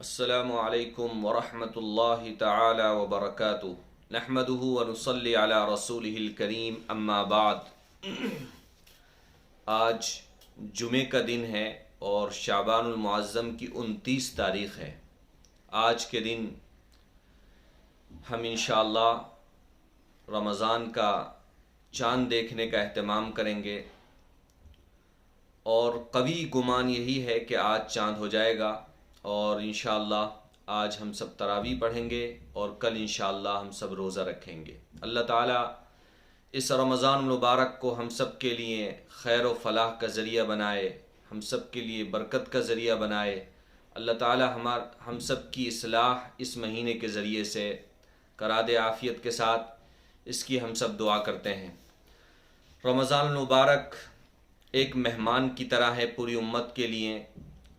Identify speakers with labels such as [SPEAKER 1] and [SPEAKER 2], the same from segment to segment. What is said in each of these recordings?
[SPEAKER 1] السلام علیکم ورحمۃ اللہ تعالی وبرکاتہ نحمدہ ونصلی علی رسولہ الکریم اما بعد۔ آج جمعہ کا دن ہے اور شعبان المعظم کی 29 تاریخ ہے۔ آج کے دن ہم انشاءاللہ رمضان کا چاند دیکھنے کا اہتمام کریں گے، اور قوی گمان یہی ہے کہ آج چاند ہو جائے گا، اور انشاءاللہ آج ہم سب تراویح پڑھیں گے اور کل انشاءاللہ ہم سب روزہ رکھیں گے۔ اللہ تعالیٰ اس رمضان المبارک کو ہم سب کے لیے خیر و فلاح کا ذریعہ بنائے، ہم سب کے لیے برکت کا ذریعہ بنائے۔ اللہ تعالیٰ ہم سب کی اصلاح اس مہینے کے ذریعے سے کرا دے عافیت کے ساتھ، اس کی ہم سب دعا کرتے ہیں۔ رمضان المبارک ایک مہمان کی طرح ہے پوری امت کے لیے،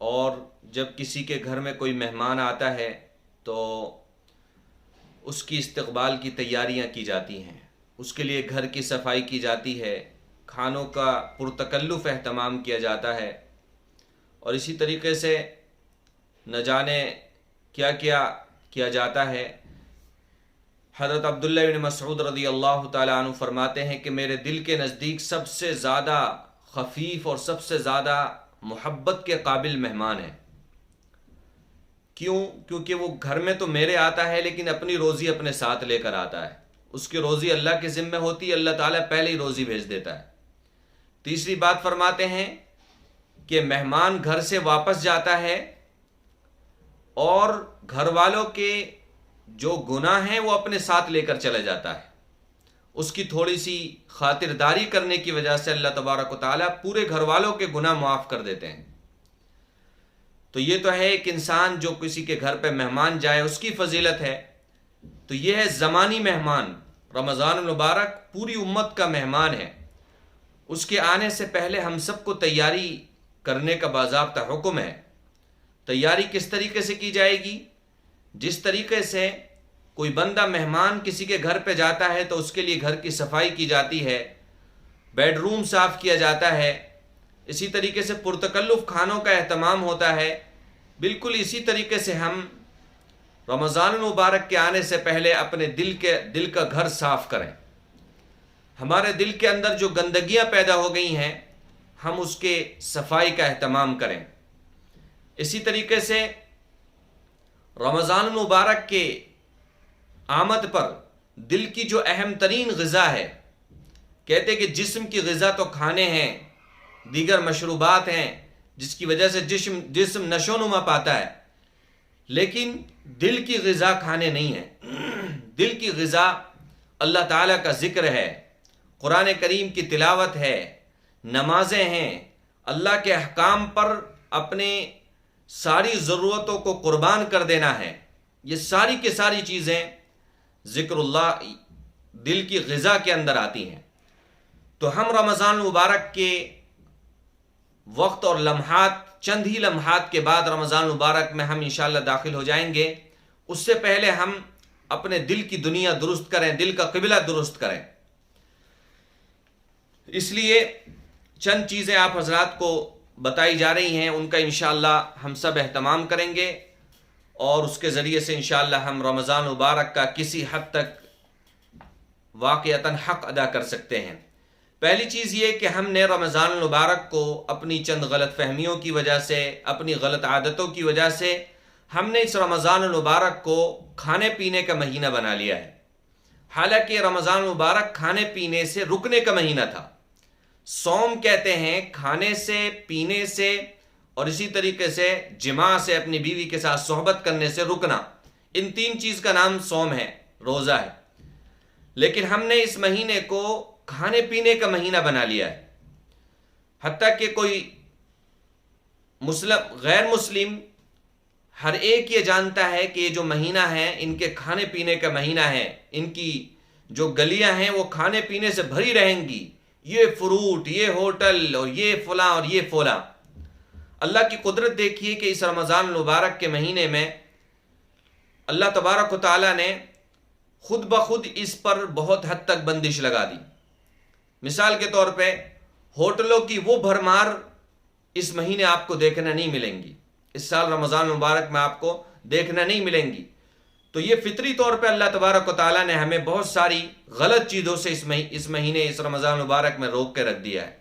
[SPEAKER 1] اور جب کسی کے گھر میں کوئی مہمان آتا ہے تو اس کی استقبال کی تیاریاں کی جاتی ہیں، اس کے لیے گھر کی صفائی کی جاتی ہے، کھانوں کا پرتکلف اہتمام کیا جاتا ہے، اور اسی طریقے سے نہ جانے کیا کیا کیا جاتا ہے۔ حضرت عبداللہ بن مسعود رضی اللہ تعالیٰ عنہ فرماتے ہیں کہ میرے دل کے نزدیک سب سے زیادہ خفیف اور سب سے زیادہ محبت کے قابل مہمان ہے۔ کیونکہ وہ گھر میں تو میرے آتا ہے لیکن اپنی روزی اپنے ساتھ لے کر آتا ہے، اس کی روزی اللہ کے ذمہ ہوتی ہے، اللہ تعالیٰ پہلے ہی روزی بھیج دیتا ہے۔ تیسری بات فرماتے ہیں کہ مہمان گھر سے واپس جاتا ہے اور گھر والوں کے جو گناہ ہیں وہ اپنے ساتھ لے کر چلا جاتا ہے، اس کی تھوڑی سی خاطرداری کرنے کی وجہ سے اللہ تبارک و تعالیٰ پورے گھر والوں کے گناہ معاف کر دیتے ہیں۔ تو یہ تو ہے ایک انسان جو کسی کے گھر پہ مہمان جائے اس کی فضیلت ہے۔ تو یہ ہے زمانی مہمان۔ رمضان المبارک پوری امت کا مہمان ہے، اس کے آنے سے پہلے ہم سب کو تیاری کرنے کا باضابطہ حکم ہے۔ تیاری کس طریقے سے کی جائے گی؟ جس طریقے سے کوئی بندہ مہمان کسی کے گھر پہ جاتا ہے تو اس کے لیے گھر کی صفائی کی جاتی ہے، بیڈ روم صاف کیا جاتا ہے، اسی طریقے سے پرتکلف کھانوں کا اہتمام ہوتا ہے۔ بالکل اسی طریقے سے ہم رمضان المبارک کے آنے سے پہلے اپنے دل کا گھر صاف کریں۔ ہمارے دل کے اندر جو گندگیاں پیدا ہو گئی ہیں ہم اس کے صفائی کا اہتمام کریں۔ اسی طریقے سے رمضان المبارک کے آمد پر دل کی جو اہم ترین غذا ہے، کہتے کہ جسم کی غذا تو کھانے ہیں، دیگر مشروبات ہیں جس کی وجہ سے جسم نشو و نما پاتا ہے، لیکن دل کی غذا کھانے نہیں ہے۔ دل کی غذا اللہ تعالیٰ کا ذکر ہے، قرآن کریم کی تلاوت ہے، نمازیں ہیں، اللہ کے احکام پر اپنے ساری ضرورتوں کو قربان کر دینا ہے۔ یہ ساری کی ساری چیزیں ذکر اللہ دل کی غذا کے اندر آتی ہیں۔ تو ہم رمضان المبارک کے وقت اور لمحات، چند ہی لمحات کے بعد رمضان المبارک میں ہم انشاءاللہ داخل ہو جائیں گے۔ اس سے پہلے ہم اپنے دل کی دنیا درست کریں، دل کا قبلہ درست کریں۔ اس لیے چند چیزیں آپ حضرات کو بتائی جا رہی ہیں، ان کا انشاءاللہ ہم سب اہتمام کریں گے، اور اس کے ذریعے سے انشاءاللہ ہم رمضان مبارک کا کسی حد تک واقعتاً حق ادا کر سکتے ہیں۔ پہلی چیز یہ کہ ہم نے رمضان المبارک کو اپنی چند غلط فہمیوں کی وجہ سے، اپنی غلط عادتوں کی وجہ سے ہم نے اس رمضان المبارک کو کھانے پینے کا مہینہ بنا لیا ہے، حالانکہ رمضان المبارک کھانے پینے سے رکنے کا مہینہ تھا۔ صوم کہتے ہیں کھانے سے، پینے سے اور اسی طریقے سے جماع سے، اپنی بیوی کے ساتھ صحبت کرنے سے رکنا، ان تین چیز کا نام صوم ہے، روزہ ہے۔ لیکن ہم نے اس مہینے کو کھانے پینے کا مہینہ بنا لیا ہے، حتیٰ کہ کوئی غیر مسلم ہر ایک یہ جانتا ہے کہ یہ جو مہینہ ہے ان کے کھانے پینے کا مہینہ ہے، ان کی جو گلیاں ہیں وہ کھانے پینے سے بھری رہیں گی، یہ فروٹ، یہ ہوٹل، اور یہ فلاں اور یہ فلاں۔ اللہ کی قدرت دیکھیے کہ اس رمضان المبارک کے مہینے میں اللہ تبارک و تعالیٰ نے خود بخود اس پر بہت حد تک بندش لگا دی۔ مثال کے طور پہ ہوٹلوں کی وہ بھرمار اس مہینے آپ کو دیکھنے نہیں ملیں گی۔ اس سال رمضان مبارک میں آپ کو دیکھنا نہیں ملیں گی۔ تو یہ فطری طور پہ اللہ تبارک و تعالیٰ نے ہمیں بہت ساری غلط چیزوں سے اس مہینے اس رمضان مبارک میں روک کے رکھ دیا ہے،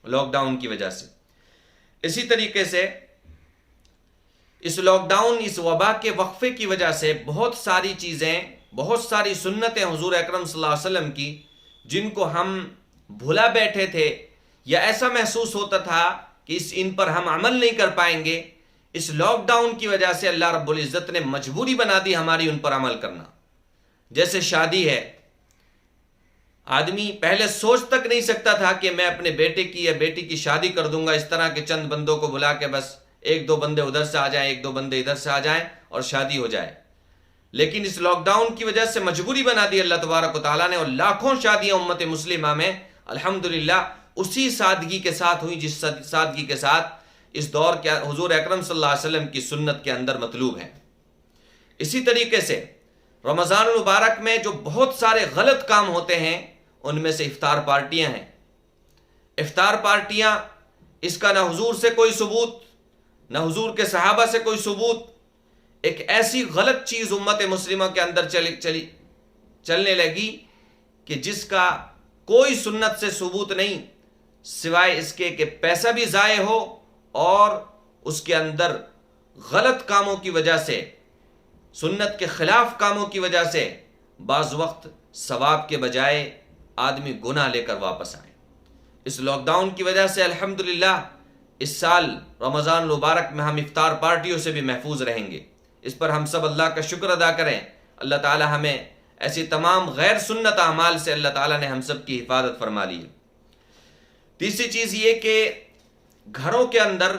[SPEAKER 1] لاک ڈاؤن کی وجہ سے۔ اسی طریقے سے اس لاک ڈاؤن، اس وبا کے وقفے کی وجہ سے بہت ساری چیزیں، بہت ساری سنتیں حضور اکرم صلی اللہ علیہ وسلم کی جن کو ہم بھلا بیٹھے تھے یا ایسا محسوس ہوتا تھا کہ ان پر ہم عمل نہیں کر پائیں گے، اس لاک ڈاؤن کی وجہ سے اللہ رب العزت نے مجبوری بنا دی ہماری ان پر عمل کرنا۔ جیسے شادی ہے، آدمی پہلے سوچ تک نہیں سکتا تھا کہ میں اپنے بیٹے کی یا بیٹی کی شادی کر دوں گا اس طرح کے چند بندوں کو بلا کے، بس ایک دو بندے ادھر سے آ جائیں، ایک دو بندے ادھر سے آ جائیں اور شادی ہو جائے۔ لیکن اس لاک ڈاؤن کی وجہ سے مجبوری بنا دی اللہ تبارک و تعالیٰ نے، اور لاکھوں شادیاں امت مسلمہ میں الحمدللہ اسی سادگی کے ساتھ ہوئی جس سادگی کے ساتھ اس دور کے حضور اکرم صلی اللہ علیہ وسلم کی سنت کے اندر مطلوب ہے۔ اسی طریقے سے رمضان المبارک میں جو بہت سارے غلط کام ہوتے ہیں ان میں سے افطار پارٹیاں ہیں۔ افطار پارٹیاں، اس کا نہ حضور سے کوئی ثبوت، نہ حضور کے صحابہ سے کوئی ثبوت، ایک ایسی غلط چیز امت مسلمہ کے اندر چلنے لگی کہ جس کا کوئی سنت سے ثبوت نہیں، سوائے اس کے کہ پیسہ بھی ضائع ہو اور اس کے اندر غلط کاموں کی وجہ سے، سنت کے خلاف کاموں کی وجہ سے بعض وقت ثواب کے بجائے آدمی گناہ لے کر واپس آئے۔ اس لاک ڈاؤن کی وجہ سے الحمدللہ اس سال رمضان مبارک میں ہم افطار پارٹیوں سے بھی محفوظ رہیں گے۔ اس پر ہم سب اللہ کا شکر ادا کریں۔ اللہ تعالی ہمیں ایسی تمام غیر سنت اعمال سے اللہ تعالی نے ہم سب کی حفاظت فرما لی ہے۔ تیسری چیز یہ کہ گھروں کے اندر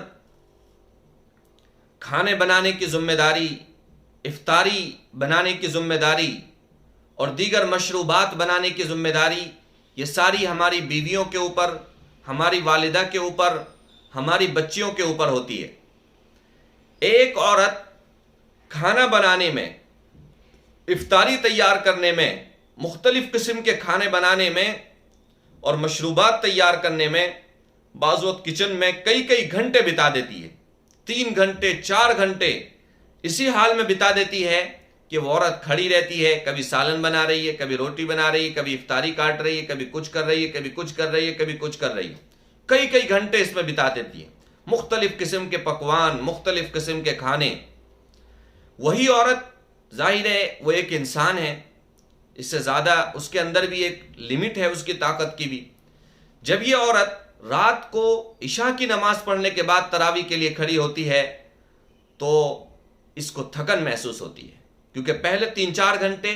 [SPEAKER 1] کھانے بنانے کی ذمہ داری، افطاری بنانے کی ذمہ داری اور دیگر مشروبات بنانے کی ذمہ داری، یہ ساری ہماری بیویوں کے اوپر، ہماری والدہ کے اوپر، ہماری بچیوں کے اوپر ہوتی ہے۔ ایک عورت کھانا بنانے میں، افطاری تیار کرنے میں، مختلف قسم کے کھانے بنانے میں اور مشروبات تیار کرنے میں بعض وقت کچن میں کئی گھنٹے بتا دیتی ہے، 3 گھنٹے 4 گھنٹے اسی حال میں بتا دیتی ہے کہ وہ عورت کھڑی رہتی ہے، کبھی سالن بنا رہی ہے، کبھی روٹی بنا رہی ہے، کبھی افطاری کاٹ رہی ہے، کبھی کچھ کر رہی ہے، کبھی کچھ کر رہی ہے، کبھی کچھ کر رہی ہے، کئی گھنٹے اس میں بتا دیتی ہے، مختلف قسم کے پکوان، مختلف قسم کے کھانے۔ وہی عورت، ظاہر ہے وہ ایک انسان ہے، اس سے زیادہ اس کے اندر بھی ایک لمٹ ہے اس کی طاقت کی بھی۔ جب یہ عورت رات کو عشاء کی نماز پڑھنے کے بعد تراویح کے لیے کھڑی ہوتی ہے تو اس کو تھکن محسوس ہوتی ہے، کیونکہ پہلے 3-4 گھنٹے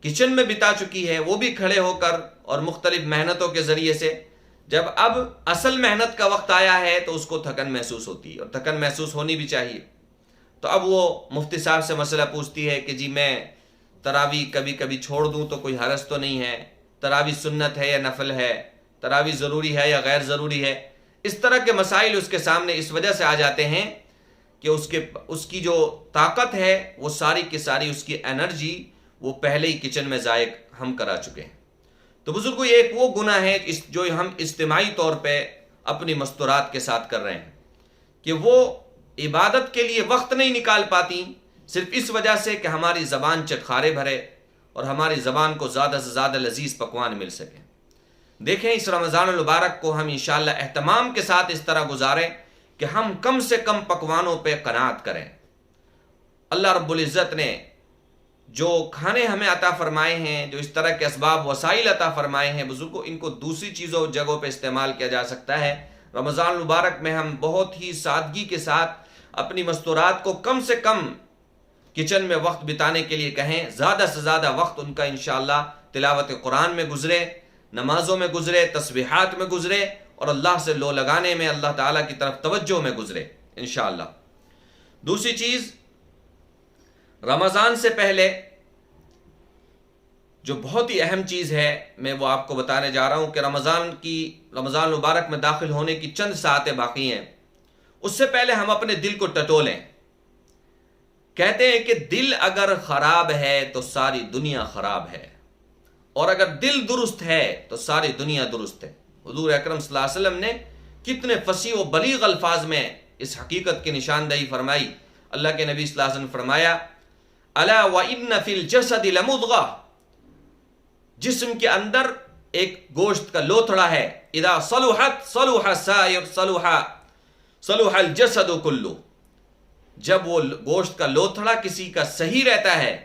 [SPEAKER 1] کچن میں بتا چکی ہے، وہ بھی کھڑے ہو کر اور مختلف محنتوں کے ذریعے سے۔ جب اب اصل محنت کا وقت آیا ہے تو اس کو تھکن محسوس ہوتی ہے، اور تھکن محسوس ہونی بھی چاہیے۔ تو اب وہ مفتی صاحب سے مسئلہ پوچھتی ہے کہ جی میں تراویح کبھی کبھی چھوڑ دوں تو کوئی حرج تو نہیں ہے، تراویح سنت ہے یا نفل ہے، تراویح ضروری ہے یا غیر ضروری ہے۔ اس طرح کے مسائل اس کے سامنے اس وجہ سے آ جاتے ہیں کہ اس کی جو طاقت ہے وہ ساری کی ساری، اس کی انرجی وہ پہلے ہی کچن میں ضائع ہم کرا چکے ہیں۔ تو بزرگوں، ایک وہ گناہ ہے جو ہم اجتماعی طور پہ اپنی مستورات کے ساتھ کر رہے ہیں کہ وہ عبادت کے لیے وقت نہیں نکال پاتی، صرف اس وجہ سے کہ ہماری زبان چٹخارے بھرے اور ہماری زبان کو زیادہ سے زیادہ لذیذ پکوان مل سکیں۔ دیکھیں اس رمضان المبارک کو ہم انشاءاللہ اہتمام کے ساتھ اس طرح گزاریں کہ ہم کم سے کم پکوانوں پہ قناعت کریں۔ اللہ رب العزت نے جو کھانے ہمیں عطا فرمائے ہیں، جو اس طرح کے اسباب وسائل عطا فرمائے ہیں، بزرگوں ان کو دوسری چیزوں جگہوں پہ استعمال کیا جا سکتا ہے۔ رمضان المبارک میں ہم بہت ہی سادگی کے ساتھ اپنی مستورات کو کم سے کم کچن میں وقت بتانے کے لیے کہیں، زیادہ سے زیادہ وقت ان کا انشاءاللہ تلاوت قرآن میں گزرے، نمازوں میں گزرے، تسبیحات میں گزرے اور اللہ سے لو لگانے میں، اللہ تعالیٰ کی طرف توجہ میں گزرے انشاءاللہ۔ دوسری چیز، رمضان سے پہلے جو بہت ہی اہم چیز ہے میں وہ آپ کو بتانے جا رہا ہوں کہ رمضان مبارک میں داخل ہونے کی چند ساعتیں باقی ہیں، اس سے پہلے ہم اپنے دل کو ٹٹولیں۔ کہتے ہیں کہ دل اگر خراب ہے تو ساری دنیا خراب ہے، اور اگر دل درست ہے تو ساری دنیا درست ہے۔ حضور اکرم صلی اللہ علیہ وسلم نے کتنے فصیح و بلیغ الفاظ میں اس حقیقت کی نشاندہی فرمائی. اللہ کے نبی صلی اللہ علیہ وسلم فرمایا الا وان فی الجسد لمضغہ، جسم کے اندر ایک گوشت کا لوتھڑا ہے، اذا صلحت صلح السائر صلح الجسد کلہ، جب وہ گوشت کا لوتھڑا کسی کا صحیح رہتا ہے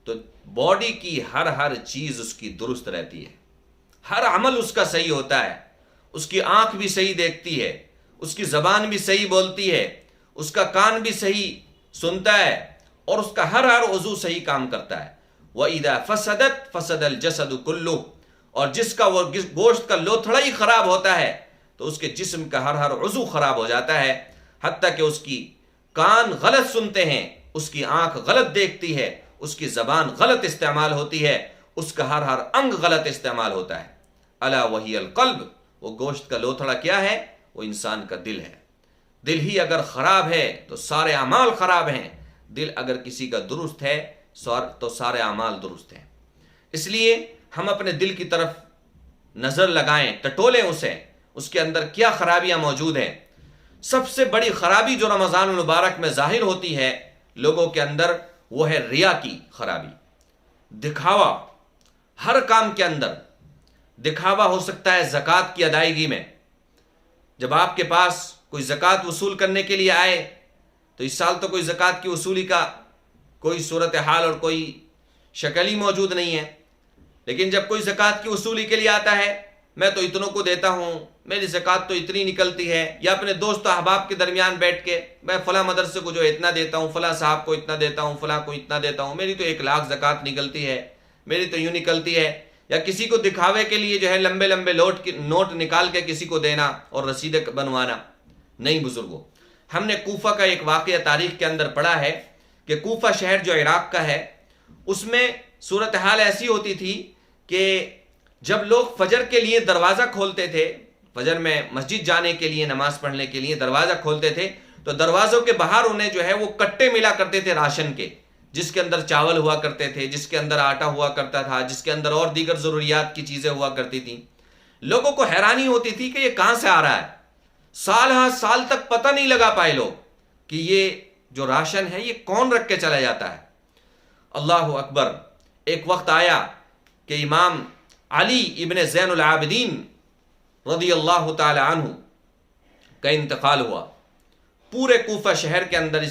[SPEAKER 1] تو باڈی کی ہر چیز اس کی درست رہتی ہے، ہر عمل اس کا صحیح ہوتا ہے، اس کی آنکھ بھی صحیح دیکھتی ہے، اس کی زبان بھی صحیح بولتی ہے، اس کا کان بھی صحیح سنتا ہے، اور اس کا ہر عضو صحیح کام کرتا ہے. وَإِذَا فَسَدَتْ فَسَدَ الْجَسَدُ كُلُّهُ، اور جس کا وہ گوشت کا لوتھڑا ہی خراب ہوتا ہے تو اس کے جسم کا ہر عضو خراب ہو جاتا ہے، حتیٰ کہ اس کی کان غلط سنتے ہیں، اس کی آنکھ غلط دیکھتی ہے، اس کی زبان غلط استعمال ہوتی ہے، اس کا ہر انگ غلط استعمال ہوتا ہے. الا وہی القلب، وہ گوشت کا لوتھڑا کیا ہے؟ وہ انسان کا دل ہے. دل ہی اگر خراب ہے تو سارے اعمال خراب ہیں، دل اگر کسی کا درست ہے تو سارے اعمال درست ہیں. اس لیے ہم اپنے دل کی طرف نظر لگائیں، ٹٹولیں اسے، اس کے اندر کیا خرابیاں موجود ہیں. سب سے بڑی خرابی جو رمضان المبارک میں ظاہر ہوتی ہے لوگوں کے اندر، وہ ہے ریا کی خرابی، دکھاوا. ہر کام کے اندر دکھاوا ہو سکتا ہے. زکوٰۃ کی ادائیگی میں جب آپ کے پاس کوئی زکوٰۃ وصول کرنے کے لیے آئے تو اس سال تو کوئی زکوٰۃ کی وصولی کا کوئی صورتحال اور کوئی شکل ہی موجود نہیں ہے، لیکن جب کوئی زکوٰۃ کی وصولی کے لیے آتا ہے، میں تو اتنوں کو دیتا ہوں، میری زکوٰۃ تو اتنی نکلتی ہے، یا اپنے دوست و احباب کے درمیان بیٹھ کے میں فلاں مدرسے کو جو اتنا دیتا ہوں، فلاں صاحب کو اتنا دیتا ہوں، فلاں کو اتنا دیتا ہوں، میری تو 1,00,000 زکوٰۃ نکلتی ہے، میری تو یوں نکلتی ہے. یا کسی کو دکھاوے کے لیے جو ہے لمبے لمبے نوٹ نکال کے کسی کو دینا اور رسیدیں بنوانا. نہیں بزرگوں، ہم نے کوفہ کا ایک واقعہ تاریخ کے اندر پڑھا ہے کہ کوفہ شہر جو عراق کا ہے، اس میں صورتحال ایسی ہوتی تھی کہ جب لوگ فجر کے لیے دروازہ کھولتے تھے، فجر میں مسجد جانے کے لیے نماز پڑھنے کے لیے دروازہ کھولتے تھے، تو دروازوں کے باہر انہیں جو ہے وہ کٹے ملا کرتے تھے راشن کے، جس کے اندر چاول ہوا کرتے تھے، جس کے اندر آٹا ہوا کرتا تھا، جس کے اندر اور دیگر ضروریات کی چیزیں ہوا کرتی تھیں. لوگوں کو حیرانی ہوتی تھی کہ یہ کہاں سے آ رہا ہے. سال ہاں سال تک پتہ نہیں لگا پائے لوگ کہ یہ جو راشن ہے یہ کون رکھ کے چلا جاتا ہے. اللہ اکبر. ایک وقت آیا کہ امام علی ابن زین العابدین رضی اللہ تعالی عنہ کا انتقال ہوا. پورے کوفہ شہر کے اندر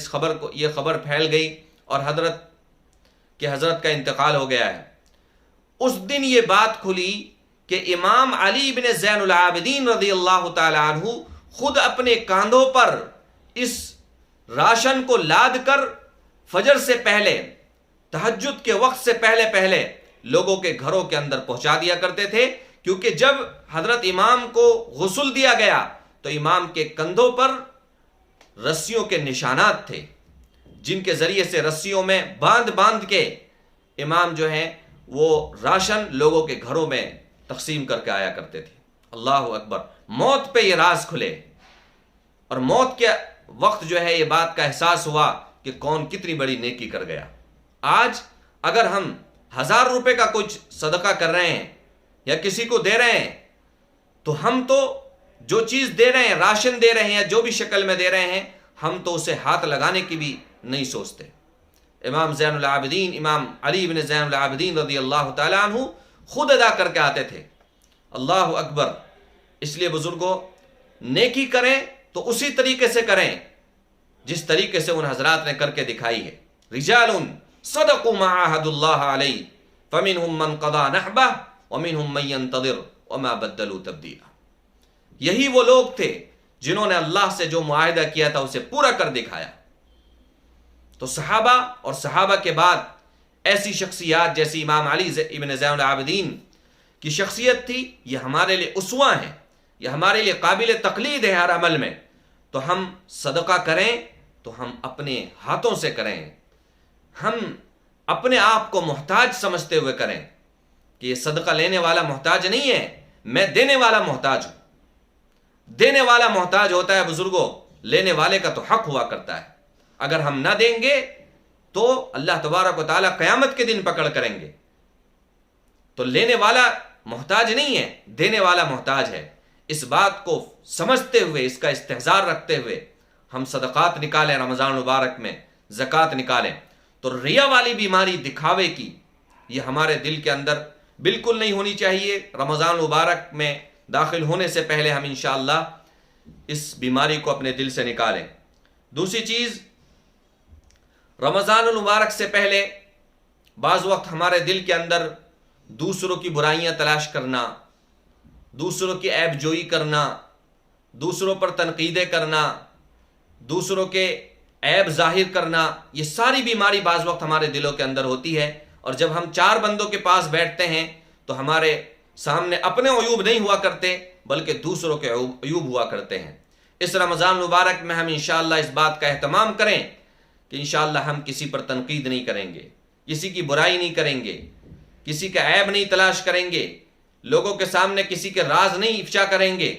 [SPEAKER 1] یہ خبر پھیل گئی اور حضرت کا انتقال ہو گیا ہے. اس دن یہ بات کھلی کہ امام علی ابن زین العابدین رضی اللہ تعالی عنہ خود اپنے کاندھوں پر اس راشن کو لاد کر فجر سے پہلے، تہجد کے وقت سے پہلے لوگوں کے گھروں کے اندر پہنچا دیا کرتے تھے، کیونکہ جب حضرت امام کو غسل دیا گیا تو امام کے کندھوں پر رسیوں کے نشانات تھے، جن کے ذریعے سے رسیوں میں باندھ کے امام جو ہیں وہ راشن لوگوں کے گھروں میں تقسیم کر کے آیا کرتے تھے. اللہ اکبر. موت پہ یہ راز کھلے اور موت کے وقت جو ہے یہ بات کا احساس ہوا کہ کون کتنی بڑی نیکی کر گیا. آج اگر ہم 1,000 روپے کا کچھ صدقہ کر رہے ہیں یا کسی کو دے رہے ہیں تو ہم تو جو چیز دے رہے ہیں، راشن دے رہے ہیں، جو بھی شکل میں دے رہے ہیں، ہم تو اسے ہاتھ لگانے کی بھی نہیں سوچتے. امام زین العابدین، امام علی بن زین العابدین رضی اللہ تعالیٰ عنہ خود ادا کر کے آتے تھے. اللہ اکبر. اس لیے بزرگوں، نیکی کریں تو اسی طریقے سے کریں جس طریقے سے ان حضرات نے کر کے دکھائی ہے. رجال صدقوا ما عاهدوا الله علیہ فمنهم من قضى نحبه ومنهم من ينتظر وما بدلوا تبدیلا. یہی وہ لوگ تھے جنہوں نے اللہ سے جو معاہدہ کیا تھا اسے پورا کر دکھایا. تو صحابہ اور صحابہ کے بعد ایسی شخصیات جیسی امام علی ابن زین العابدین کی شخصیت تھی، یہ ہمارے لیے اسوہ ہیں، یہ ہمارے لیے قابل تقلید ہے ہر عمل میں. تو ہم صدقہ کریں تو ہم اپنے ہاتھوں سے کریں، ہم اپنے آپ کو محتاج سمجھتے ہوئے کریں کہ یہ صدقہ لینے والا محتاج نہیں ہے، میں دینے والا محتاج ہوں. دینے والا محتاج ہوتا ہے بزرگوں، لینے والے کا تو حق ہوا کرتا ہے. اگر ہم نہ دیں گے تو اللہ تبارک و تعالیٰ قیامت کے دن پکڑ کریں گے. تو لینے والا محتاج نہیں ہے، دینے والا محتاج ہے. اس بات کو سمجھتے ہوئے، اس کا استحضار رکھتے ہوئے ہم صدقات نکالیں رمضان مبارک میں، زکوٰۃ نکالیں۔ تو ریا والی بیماری، دکھاوے کی، یہ ہمارے دل کے اندر بالکل نہیں ہونی چاہیے۔ رمضان مبارک میں داخل ہونے سے پہلے ہم انشاءاللہ اس بیماری کو اپنے دل سے نکالیں۔ دوسری چیز، رمضان المبارک سے پہلے بعض وقت ہمارے دل کے اندر دوسروں کی برائیاں تلاش کرنا، دوسروں کی عیب جوئی کرنا، دوسروں پر تنقیدیں کرنا، دوسروں کے عیب ظاہر کرنا، یہ ساری بیماری بعض وقت ہمارے دلوں کے اندر ہوتی ہے۔ اور جب ہم 4 بندوں کے پاس بیٹھتے ہیں تو ہمارے سامنے اپنے عیوب نہیں ہوا کرتے بلکہ دوسروں کے عیوب ہوا کرتے ہیں۔ اس رمضان مبارک میں ہم انشاءاللہ اس بات کا اہتمام کریں کہ انشاءاللہ ہم کسی پر تنقید نہیں کریں گے، کسی کی برائی نہیں کریں گے، کسی کا عیب نہیں تلاش کریں گے، لوگوں کے سامنے کسی کے راز نہیں افشا کریں گے۔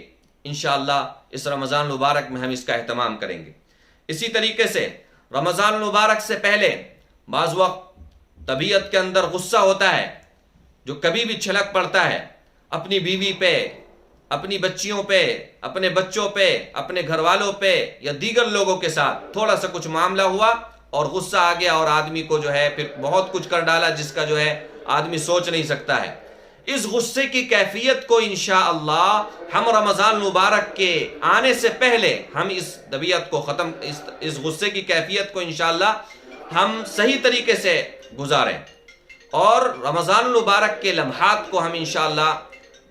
[SPEAKER 1] انشاءاللہ اس رمضان مبارک میں ہم اس کا اہتمام کریں گے۔ اسی طریقے سے رمضان مبارک سے پہلے بعض وقت طبیعت کے اندر غصہ ہوتا ہے جو کبھی بھی چھلک پڑتا ہے، اپنی بیوی پہ، اپنی بچیوں پہ، اپنے بچوں پہ، اپنے گھر والوں پہ یا دیگر لوگوں کے ساتھ تھوڑا سا کچھ معاملہ ہوا اور غصہ آ گیا اور آدمی کو جو ہے پھر بہت کچھ کر ڈالا جس کا جو ہے آدمی سوچ نہیں سکتا ہے۔ اس غصے کی کیفیت کو انشاءاللہ ہم رمضان مبارک کے آنے سے پہلے ہم اس طبیعت کو ختم، اس غصے کی کیفیت کو انشاءاللہ ہم صحیح طریقے سے گزاریں اور رمضان المبارک کے لمحات کو ہم انشاءاللہ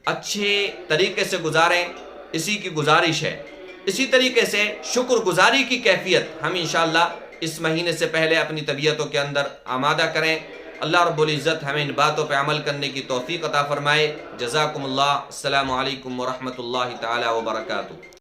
[SPEAKER 1] اچھے طریقے سے گزاریں، اسی کی گزارش ہے۔ اسی طریقے سے شکر گزاری کی کیفیت ہم انشاءاللہ اس مہینے سے پہلے اپنی طبیعتوں کے اندر آمادہ کریں۔ اللہ رب العزت ہمیں ان باتوں پہ عمل کرنے کی توفیق عطا فرمائے۔ جزاکم اللہ۔ السلام علیکم ورحمۃ اللہ تعالی وبرکاتہ۔